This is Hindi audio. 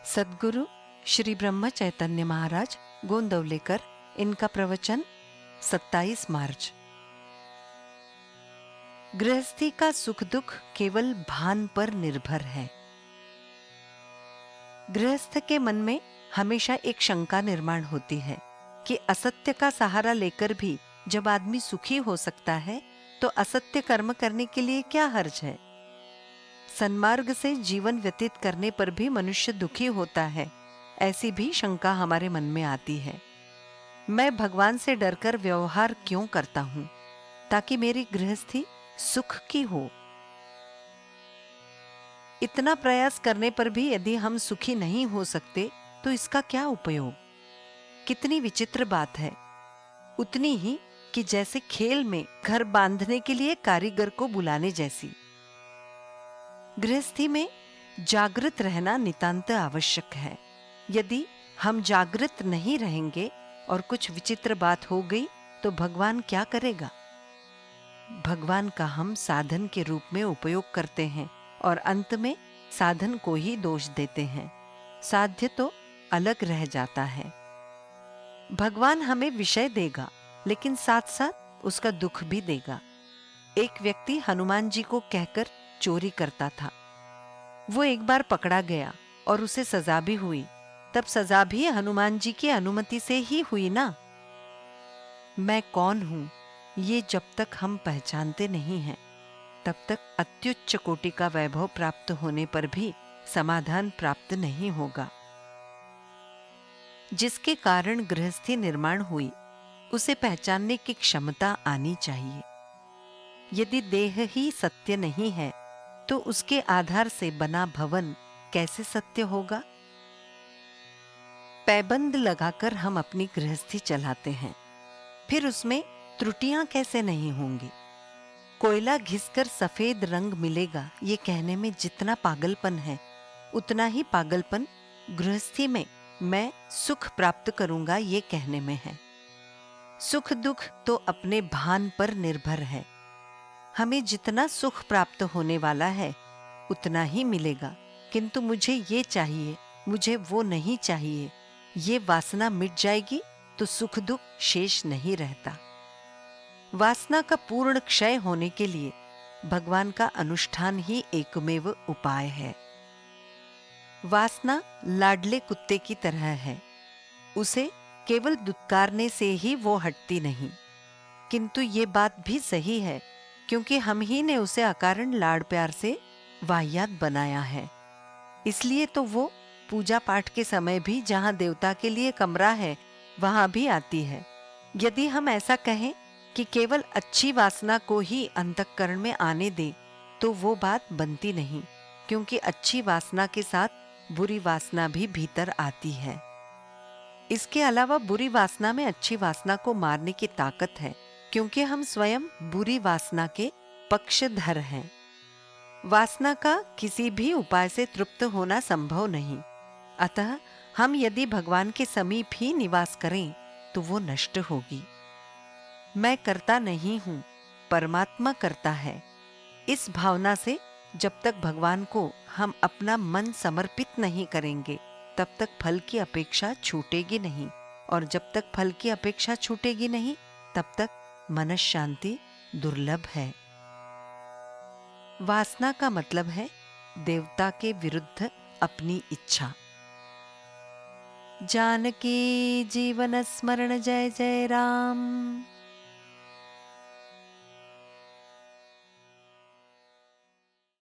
सद्गुरु श्री ब्रह्म चैतन्य महाराज गोंदवलेकर। इनका प्रवचन 27 मार्च। गृहस्थी का सुख दुख केवल भान पर निर्भर है। गृहस्थ के मन में हमेशा एक शंका निर्माण होती है कि असत्य का सहारा लेकर भी जब आदमी सुखी हो सकता है तो असत्य कर्म करने के लिए क्या हर्ज है। सन्मार्ग से जीवन व्यतीत करने पर भी मनुष्य दुखी होता है, ऐसी भी शंका हमारे मन में आती है। मैं भगवान से डरकर व्यवहार क्यों करता हूं? ताकि मेरी गृहस्थी सुख की हो। इतना प्रयास करने पर भी यदि हम सुखी नहीं हो सकते तो इसका क्या उपयोग? कितनी विचित्र बात है। उतनी ही कि जैसे खेल में घर बांधने के लिए कारीगर को बुलाने जैसी। गृहस्थी में जागृत रहना नितांत आवश्यक है। यदि हम जागृत नहीं रहेंगे और कुछ विचित्र बात हो गई तो भगवान क्या करेगा? भगवान का हम साधन के रूप में उपयोग करते हैं और अंत में साधन को ही दोष देते हैं। साध्य तो अलग रह जाता है। भगवान हमें विषय देगा लेकिन साथ साथ उसका दुख भी देगा। एक व्यक्ति हनुमान जी को कहकर चोरी करता था। वो एक बार पकड़ा गया और उसे सजा भी हुई। तब सजा भी हनुमान जी की अनुमति से ही हुई ना। मैं कौन हूं ये जब तक हम पहचानते नहीं हैं तब तक अत्युच्च कोटि का वैभव प्राप्त होने पर भी समाधान प्राप्त नहीं होगा। जिसके कारण गृहस्थी निर्माण हुई उसे पहचानने की क्षमता आनी चाहिए। यदि देह ही सत्य नहीं है तो उसके आधार से बना भवन कैसे सत्य होगा? पैबंद लगाकर हम अपनी गृहस्थी चलाते हैं, फिर उसमें त्रुटियां कैसे नहीं होंगी? कोयला घिसकर सफेद रंग मिलेगा ये कहने में जितना पागलपन है उतना ही पागलपन गृहस्थी में मैं सुख प्राप्त करूंगा ये कहने में है। सुख दुख तो अपने भान पर निर्भर है। हमें जितना सुख प्राप्त होने वाला है उतना ही मिलेगा, किंतु मुझे ये चाहिए, मुझे वो नहीं चाहिए, ये वासना मिट जाएगी तो सुख दुख शेष नहीं रहता। वासना का पूर्ण क्षय होने के लिए भगवान का अनुष्ठान ही एकमेव उपाय है। वासना लाडले कुत्ते की तरह है, उसे केवल दुत्कारने से ही वो हटती नहीं। किंतु ये बात भी सही है क्योंकि हम ही ने उसे अकारण लाड़ प्यार से वाहियात बनाया है। इसलिए तो वो पूजा पाठ के समय भी जहां देवता के लिए कमरा है वहां भी आती है। यदि हम ऐसा कहें कि केवल अच्छी वासना को ही अंतःकरण में आने दें तो वो बात बनती नहीं, क्योंकि अच्छी वासना के साथ बुरी वासना भी भीतर आती है। इसके अलावा बुरी वासना में अच्छी वासना को मारने की ताकत है, क्योंकि हम स्वयं बुरी वासना के पक्षधर हैं। वासना का किसी भी उपाय से तृप्त होना संभव नहीं। अतः हम यदि भगवान के समीप ही निवास करें तो वो नष्ट होगी। मैं करता नहीं हूं, परमात्मा करता है। इस भावना से जब तक भगवान को हम अपना मन समर्पित नहीं करेंगे तब तक फल की अपेक्षा छूटेगी नहीं, और जब तक फल की अपेक्षा छूटेगी नहीं तब तक मन शांति दुर्लभ है। वासना का मतलब है देवता के विरुद्ध अपनी इच्छा। जानकी जीवन स्मरण जय जय राम।